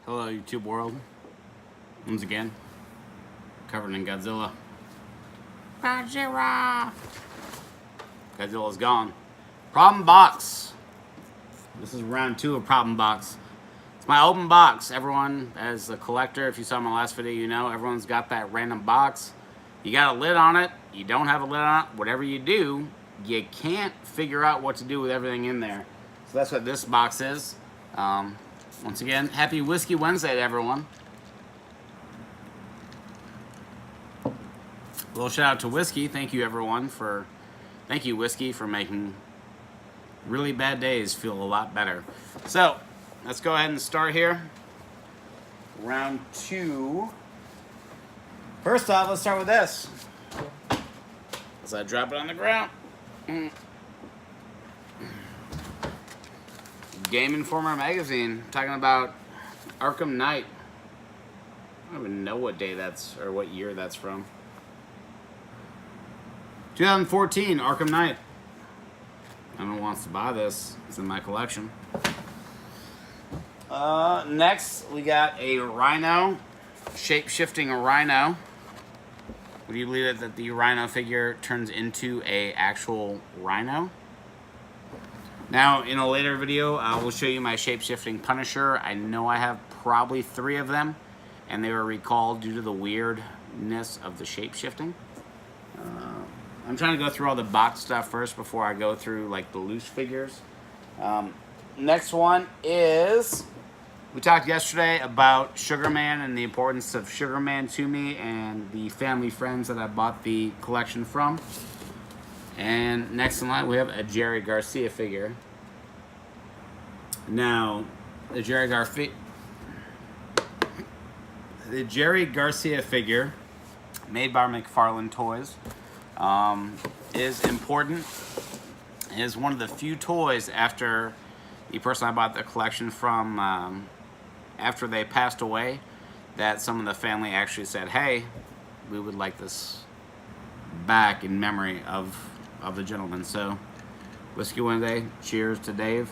Hello, YouTube world. Once again, covered in Godzilla. Godzilla! Godzilla's gone. Problem box. This is round 2 of problem box. It's my open box. Everyone, as a collector, if you saw my last video, you know everyone's got that random box. You got a lid on it. You don't have a lid on it. Whatever you do, you can't figure out what to do with everything in there. So that's what this box is. Once again, happy Whiskey Wednesday to everyone. A little shout out to Whiskey. Thank you, everyone, thank you, Whiskey, for making really bad days feel a lot better. So, let's go ahead and start here. Round 2. First off, let's start with this. As I drop it on the ground. Game Informer magazine, talking about Arkham Knight. I don't even know what day that's, or what year that's from. 2014, Arkham Knight. Anyone wants to buy this, it's in my collection. Next, we got a Rhino, shape-shifting Rhino. Would you believe it that the Rhino figure turns into a actual Rhino? Now, in a later video, I will show you my shape-shifting Punisher. I know I have probably 3 of them, and they were recalled due to the weirdness of the shape-shifting. I'm trying to go through all the box stuff first before I go through like the loose figures. Next one is, we talked yesterday about Sugar Man and the importance of Sugar Man to me and the family friends that I bought the collection from. And next in line, we have a Jerry Garcia figure. Now, the Jerry Garcia figure, made by McFarlane Toys, is important. It is one of the few toys after the person I bought the collection from, after they passed away, that some of the family actually said, hey, we would like this back in memory of the gentleman. So, Whiskey Wednesday, cheers to Dave.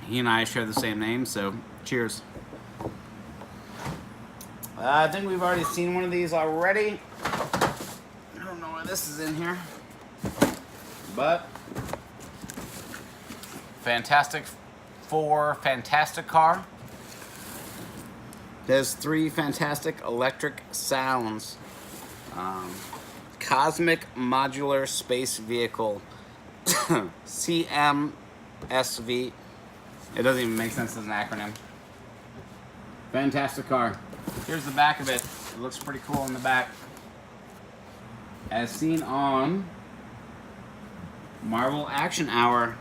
He and I share the same name, so cheers. I think we've already seen one of these already. I don't know why this is in here, but Fantastic Four Fantastic Car. There's 3 fantastic electric sounds. Cosmic Modular Space Vehicle, CMSV. It doesn't even make sense as an acronym. Fantastic car. Here's the back of it. It looks pretty cool in the back. As seen on Marvel Action Hour.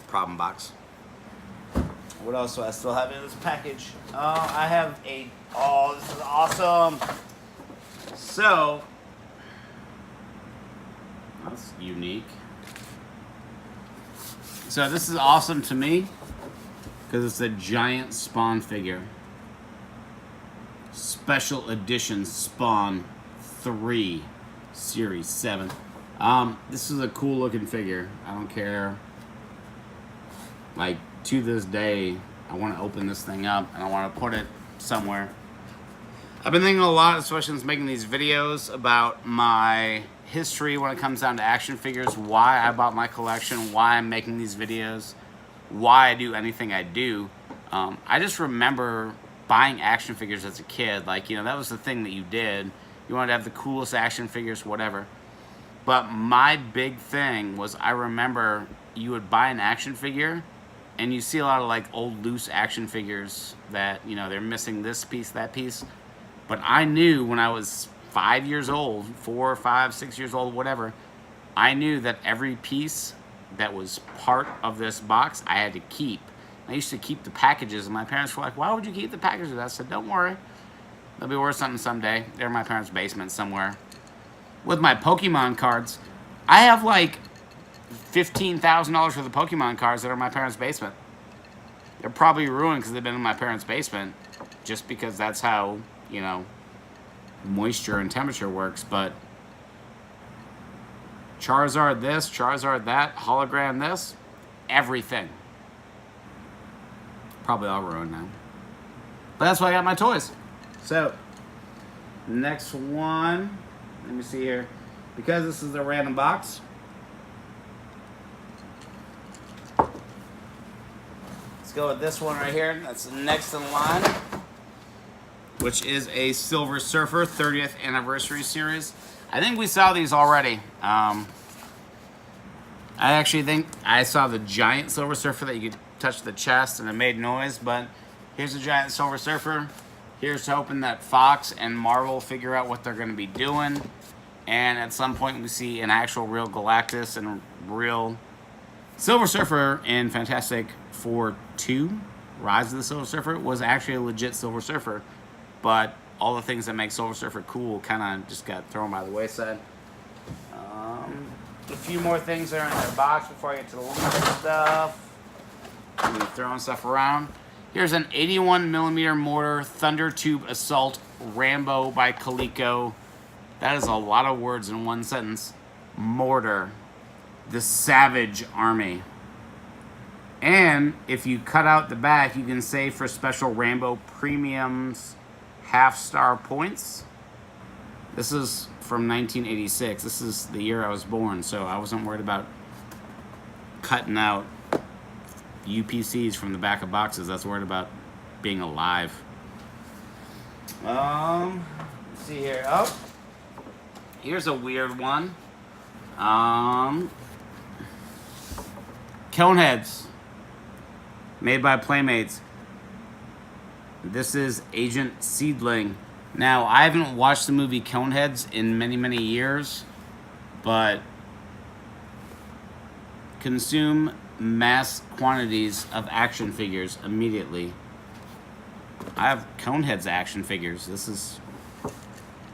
Problem box. What else do I still have in this package? I have oh, this is awesome. So, that's unique. So this is awesome to me because it's a giant Spawn figure. Special Edition Spawn 3 Series 7. This is a cool looking figure. I don't care. Like, to this day, I want to open this thing up and I want to put it somewhere. I've been thinking a lot, especially since making these videos, about my history when it comes down to action figures, why I bought my collection, why I'm making these videos, why I do anything I do. I just remember buying action figures as a kid. Like, you know, that was the thing that you did. You wanted to have the coolest action figures, whatever. But my big thing was, I remember you would buy an action figure and you see a lot of like old loose action figures that, you know, they're missing this piece, that piece. But I knew when I was 5 years old, 4, 5, 6 years old, whatever, I knew that every piece that was part of this box I had to keep. I used to keep the packages, and my parents were like, why would you keep the packages? I said, don't worry. They'll be worth something someday. They're in my parents' basement somewhere. With my Pokemon cards, I have like $15,000 worth of Pokemon cards that are in my parents' basement. They're probably ruined because they've been in my parents' basement, just because that's how, you know, moisture and temperature works. But Charizard this, Charizard that, hologram this, everything. Probably all ruined now. But that's why I got my toys. So, next one. Let me see here. Because this is a random box. Let's go with this one right here. That's next in line. Which is a Silver Surfer 30th Anniversary Series. I think we saw these already. I actually think I saw the giant Silver Surfer that you could touch the chest and it made noise, but here's a giant Silver Surfer. Here's hoping that Fox and Marvel figure out what they're going to be doing. And at some point we see an actual real Galactus and real Silver Surfer in Fantastic Four 2. Rise of the Silver Surfer was actually a legit Silver Surfer. But all the things that make Silver Surfer cool kind of just got thrown by the wayside. A few more things that are in their box before I get to the little stuff. I'm throwing stuff around. Here's an 81mm mortar Thunder Tube Assault Rambo by Coleco. That is a lot of words in one sentence. Mortar. The Savage Army. And if you cut out the back, you can save for special Rambo premiums half-star points. This is from 1986. This is the year I was born, so I wasn't worried about cutting out UPCs from the back of boxes. I was worried about being alive. Let's see here. Oh, here's a weird one. Coneheads, made by Playmates. This is Agent Seedling. Now, I haven't watched the movie Coneheads in many, many years, but consume mass quantities of action figures immediately. I have Coneheads action figures. This is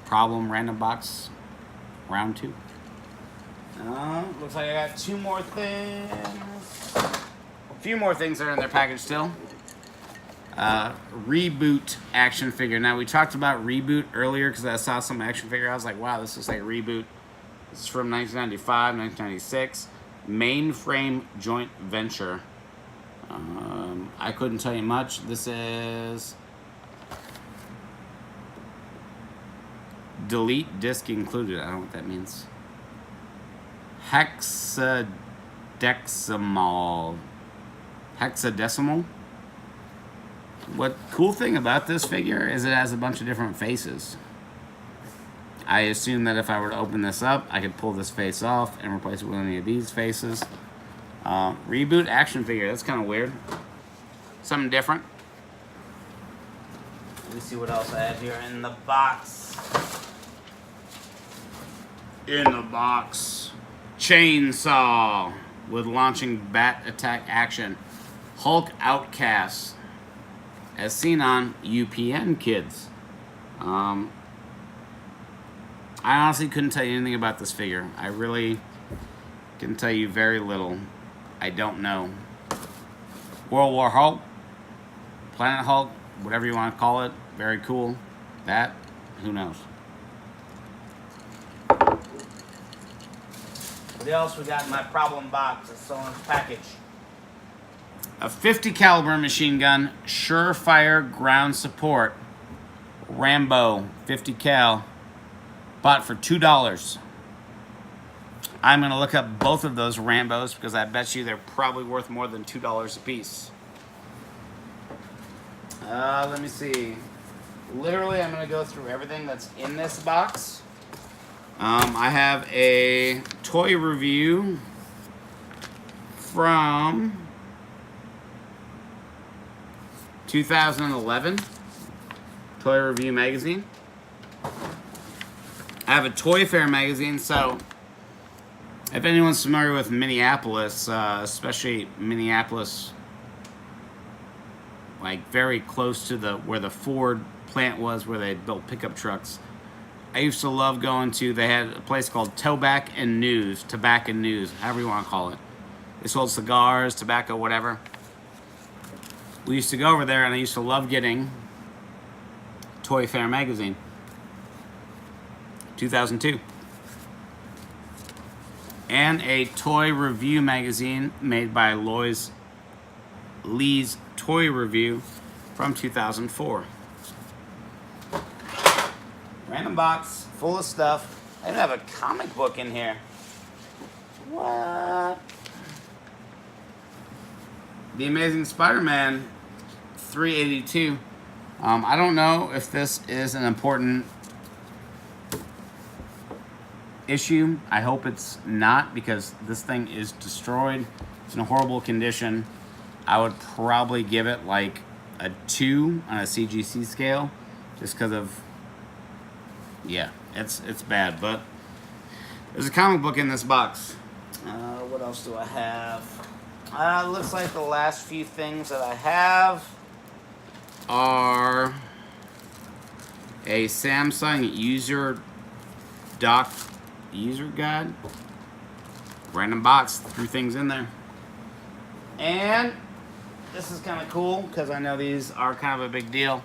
problem random box round 2. Looks like I got 2 more things. A few more things that are in their package still. Reboot action figure. Now, we talked about Reboot earlier because I saw some action figure. I was like, wow, this looks like Reboot. This is from 1995, 1996. Mainframe joint venture. I couldn't tell you much. This is delete disc included. I don't know what that means. Hexadecimal. What cool thing about this figure is it has a bunch of different faces. I assume that if I were to open this up, I could pull this face off and replace it with any of these faces. Reboot action figure. That's kind of weird. Something different. Let me see what else I have here in the box. In the box. Chainsaw with launching bat attack action. Hulk Outcast. As seen on UPN Kids. I honestly couldn't tell you anything about this figure. I really can tell you very little. I don't know. World War Hulk, Planet Hulk, whatever you want to call it. Very cool. That, who knows? What else we got in my problem box? It's still in the package. A 50 caliber machine gun, Surefire ground support. Rambo, 50 cal. Bought for $2. I'm going to look up both of those Rambos because I bet you they're probably worth more than $2 a piece. Let me see. Literally, I'm going to go through everything that's in this box. I have a toy review from 2011 Toy Review magazine. I have a Toy Fair magazine, so if anyone's familiar with Minneapolis, especially Minneapolis, like very close to where the Ford plant was, where they built pickup trucks, I used to love going to. They had a place called Tobacco and News, however you want to call it. They sold cigars, tobacco, whatever. We used to go over there, and I used to love getting Toy Fair magazine. 2002. And a toy review magazine made by Lee's Toy Review from 2004. Random box full of stuff. I even have a comic book in here. What? The Amazing Spider-Man 382. I don't know if this is an important issue. I hope it's not, because this thing is destroyed. It's in a horrible condition. I would probably give it like a 2 on a CGC scale, just because of, yeah, it's bad. But there's a comic book in this box. What else do I have? Looks like the last few things that I have are a Samsung user guide. Random box, threw things in there. And this is kind of cool because I know these are kind of a big deal.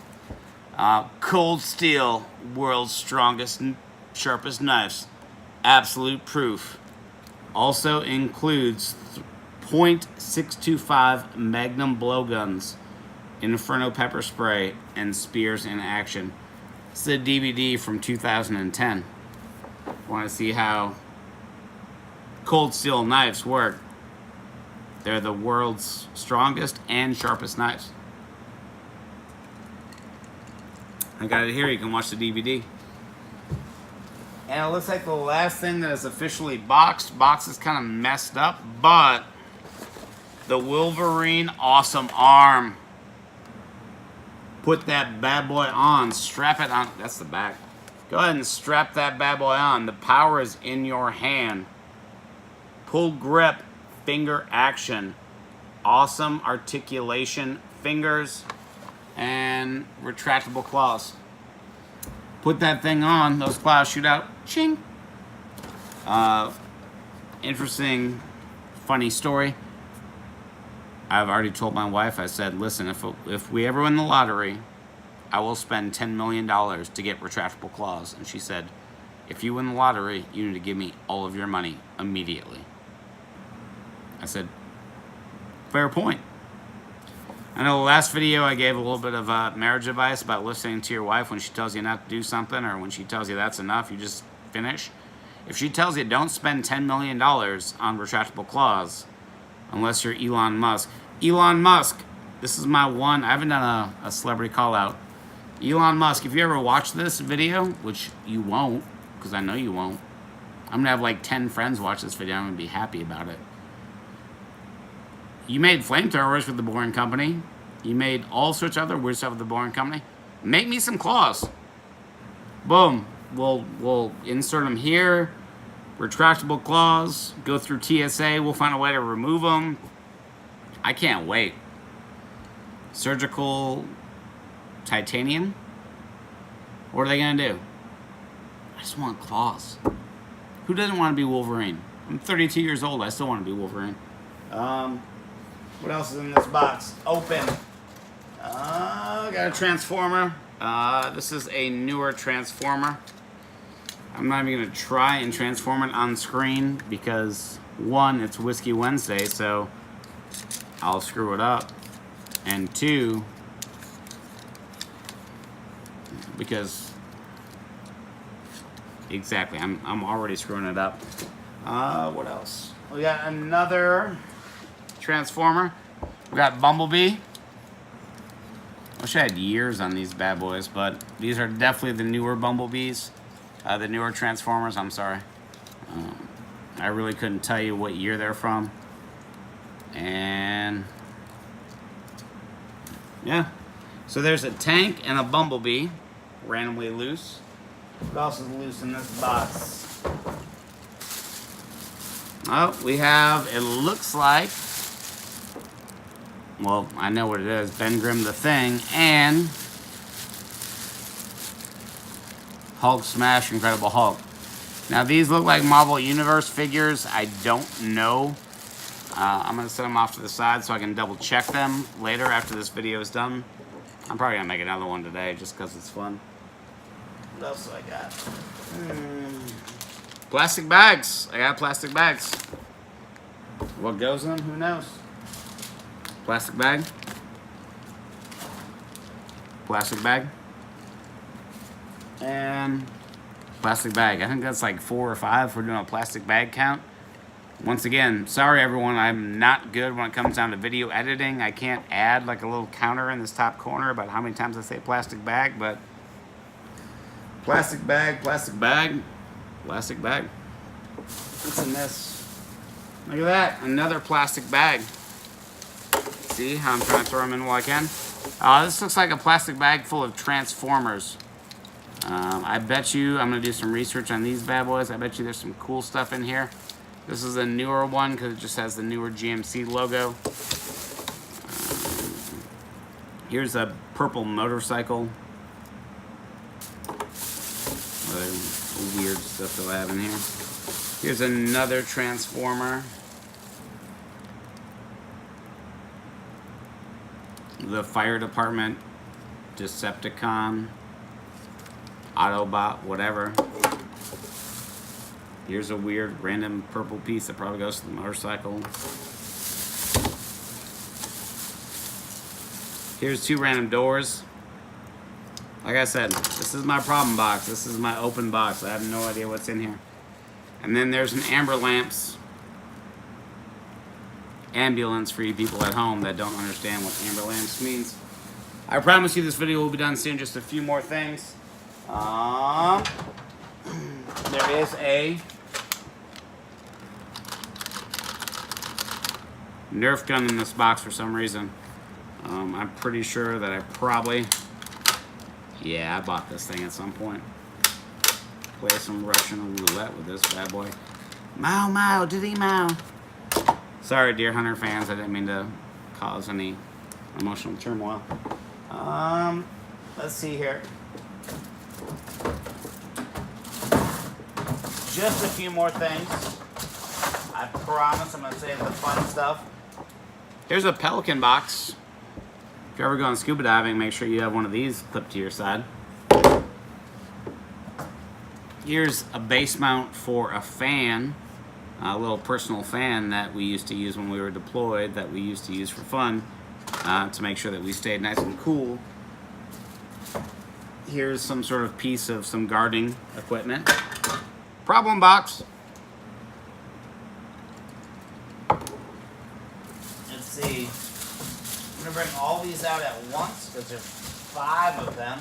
Cold Steel, world's strongest and sharpest knives. Absolute proof. Also includes .625 Magnum blowguns, Inferno pepper spray, and spears in action. It's a DVD from 2010. Want to see how Cold Steel knives work? They're the world's strongest and sharpest knives. I got it here. You can watch the DVD. And it looks like the last thing that is officially boxed. Box is kind of messed up, but the Wolverine awesome arm. Put that bad boy on. Strap it on. That's the back. Go ahead and strap that bad boy on. The power is in your hand. Pull grip, finger action. Awesome articulation, fingers, and retractable claws. Put that thing on, those claws shoot out. Ching. Interesting, funny story. I've already told my wife, I said, listen, if we ever win the lottery, I will spend $10 million to get retractable claws. And she said, if you win the lottery, you need to give me all of your money immediately. I said, fair point. I know the last video I gave a little bit of marriage advice about listening to your wife when she tells you not to do something, or when she tells you that's enough, you just finish. If she tells you don't spend $10 million on retractable claws, unless you're Elon Musk. Elon Musk, this is my one, I haven't done a celebrity call out. Elon Musk, if you ever watch this video, which you won't, because I know you won't, I'm going to have like 10 friends watch this video, I'm going to be happy about it. You made flamethrowers with the Boring Company. You made all sorts of other weird stuff with the Boring Company. Make me some claws. Boom. We'll insert them here. Retractable claws. Go through TSA. We'll find a way to remove them. I can't wait. Surgical titanium? What are they going to do? I just want claws. Who doesn't want to be Wolverine? I'm 32 years old. I still want to be Wolverine. What else is in this box? Open. Got a Transformer. This is a newer Transformer. I'm not even going to try and transform it on screen because, one, it's Whiskey Wednesday, so I'll screw it up. And two, because, exactly, I'm already screwing it up. What else? We got another Transformer. We got Bumblebee. Wish I had years on these bad boys, but these are definitely the newer Bumblebees. The newer Transformers, I'm sorry. I really couldn't tell you what year they're from. And yeah. So there's a tank and a Bumblebee randomly loose. What else is loose in this box? Oh, we have, it looks like, well, I know what it is, Ben Grimm the Thing, and Hulk Smash Incredible Hulk. Now, these look like Marvel Universe figures. I don't know. I'm going to set them off to the side so I can double check them later after this video is done. I'm probably going to make another one today just because it's fun. What else do I got? Plastic bags. I got plastic bags. What goes in them? Who knows? Plastic bag. Plastic bag. And plastic bag. I think that's like 4 or 5 if we're doing a plastic bag count. Once again, sorry everyone, I'm not good when it comes down to video editing. I can't add like a little counter in this top corner about how many times I say plastic bag, but plastic bag, plastic bag, plastic bag. What's in this? Look at that, another plastic bag. See how I'm trying to throw them in while I can? This looks like a plastic bag full of Transformers. I bet you, I'm gonna do some research on these bad boys. I bet you there's some cool stuff in here. This is a newer one because it just has the newer GMC logo. Here's a purple motorcycle. Other weird stuff that I have in here. Here's another Transformer. The fire department, Decepticon, Autobot, whatever. Here's a weird random purple piece that probably goes to the motorcycle. Here's 2 random doors. Like I said, this is my problem box. This is my open box. I have no idea what's in here. And then there's an amber lamps ambulance for you people at home that don't understand what amber lamps means. I promise you this video will be done soon. Just a few more things. There is a Nerf gun in this box for some reason. I'm pretty sure that I probably, yeah, I bought this thing at some point. Play some Russian roulette with this bad boy. Mow, mow, diddy mow. Sorry, Deer Hunter fans, I didn't mean to cause any emotional turmoil. Let's see here. Just a few more things. I promise I'm going to save the fun stuff. Here's a Pelican box. If you're ever going scuba diving, make sure you have one of these clipped to your side. Here's a base mount for a fan. A little personal fan that we used to use when we were deployed, that we used to use for fun, to make sure that we stayed nice and cool. Here's some sort of piece of some gardening equipment. Problem box. Let's see. I'm gonna bring all these out at once because there's 5 of them.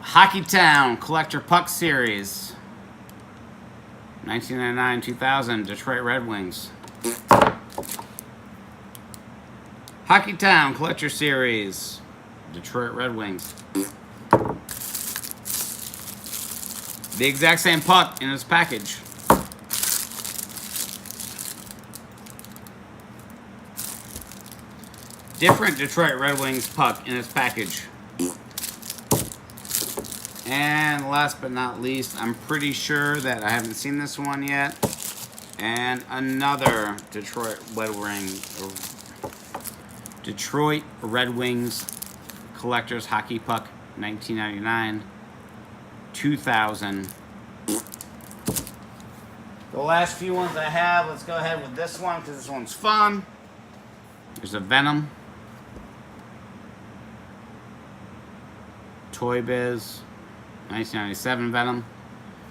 Hockey Town Collector Puck Series. 1999-2000 Detroit Red Wings. Hockey Town Collector Series, Detroit Red Wings. The exact same puck in its package. Different Detroit Red Wings puck in its package. And last but not least, I'm pretty sure that I haven't seen this one yet. And another Detroit Red Wings collector's hockey puck, 1999, 2000. The last few ones I have, let's go ahead with this one because this one's fun. There's a Venom, Toy Biz, 1997 Venom.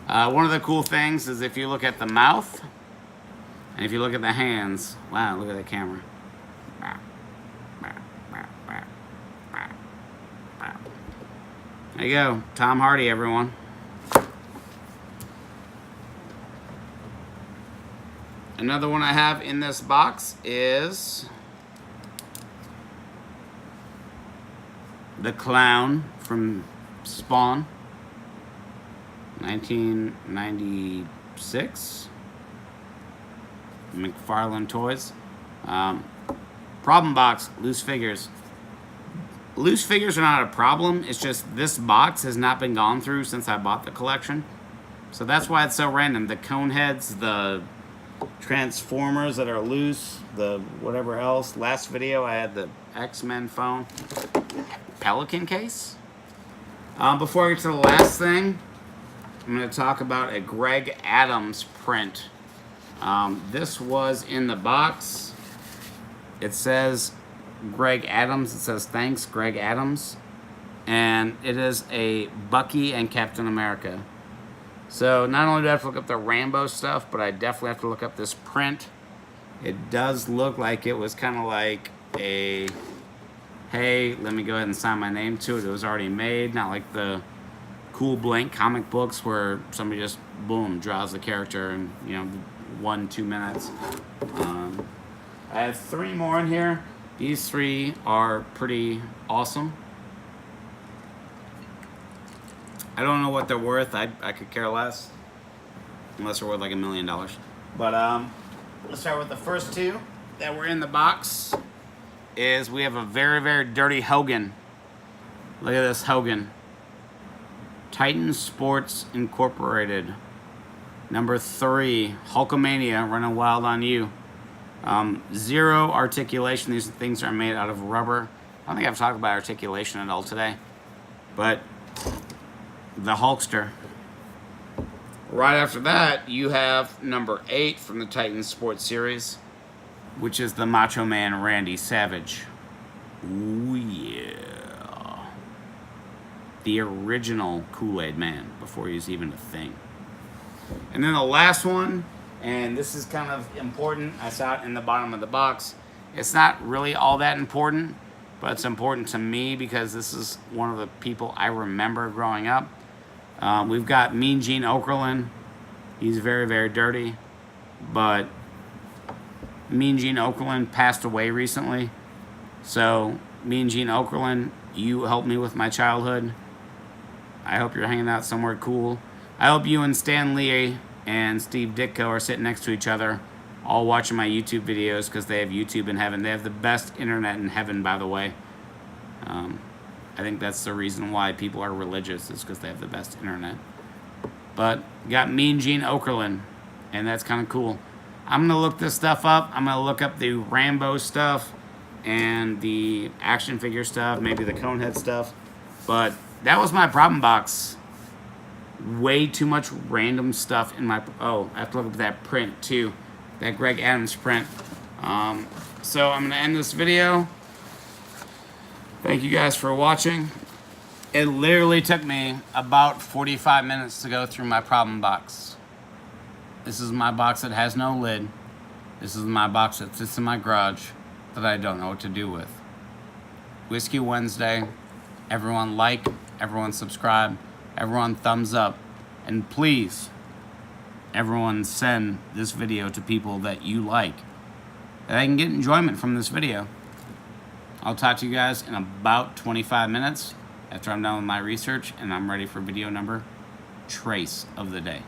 One of the cool things is if you look at the mouth and if you look at the hands, wow, look at that camera. There you go, Tom Hardy, everyone. Another one I have in this box is the Clown from Spawn, 1996. McFarlane Toys. Problem box, loose figures. Loose figures are not a problem. It's just this box has not been gone through since I bought the collection. So that's why it's so random. The cone heads, the Transformers that are loose, the whatever else. Last video I had the X-Men phone. Pelican case. Before I get to the last thing, I'm going to talk about a Greg Adams print. This was in the box. It says Greg Adams. It says thanks, Greg Adams. And it is a Bucky and Captain America. So not only do I have to look up the Rambo stuff, but I definitely have to look up this print. It does look like it was kind of like a, hey, let me go ahead and sign my name to it. It was already made, not like the cool blank comic books where somebody just, boom, draws the character in, 1-2 minutes. I have 3 more in here. These 3 are pretty awesome. I don't know what they're worth. I could care less. Unless they're worth like $1 million. But let's start with the first 2 that were in the box. We have a very, very dirty Hogan. Look at this Hogan. Titan Sports Incorporated. Number 3, Hulkamania, running wild on you. 0 articulation. These things are made out of rubber. I don't think I've talked about articulation at all today. But the Hulkster. Right after that, you have number 8 from the Titan Sports Series, which is the Macho Man Randy Savage. Ooh, yeah. The original Kool-Aid Man, before he was even a thing. And then the last one, and this is kind of important. I saw it in the bottom of the box. It's not really all that important, but it's important to me because this is one of the people I remember growing up. We've got Mean Gene Okerlund. He's very, very dirty. But Mean Gene Okerlund passed away recently. So, Mean Gene Okerlund, you helped me with my childhood. I hope you're hanging out somewhere cool. I hope you and Stan Lee and Steve Ditko are sitting next to each other, all watching my YouTube videos because they have YouTube in heaven. They have the best internet in heaven, by the way. I think that's the reason why people are religious, is because they have the best internet. But got Mean Gene Okerlund, and that's kind of cool. I'm going to look this stuff up. I'm going to look up the Rambo stuff and the action figure stuff, maybe the Conehead stuff. But that was my problem box. Way too much random stuff in my... Oh, I have to look up that print, too. That Greg Adams print. So I'm going to end this video. Thank you guys for watching. It literally took me about 45 minutes to go through my problem box. This is my box that has no lid. This is my box that sits in my garage that I don't know what to do with. Whiskey Wednesday. Everyone like, everyone subscribe, everyone thumbs up. And please, everyone send this video to people that you like, that I can get enjoyment from this video. I'll talk to you guys in about 25 minutes after I'm done with my research and I'm ready for video number trace of the day.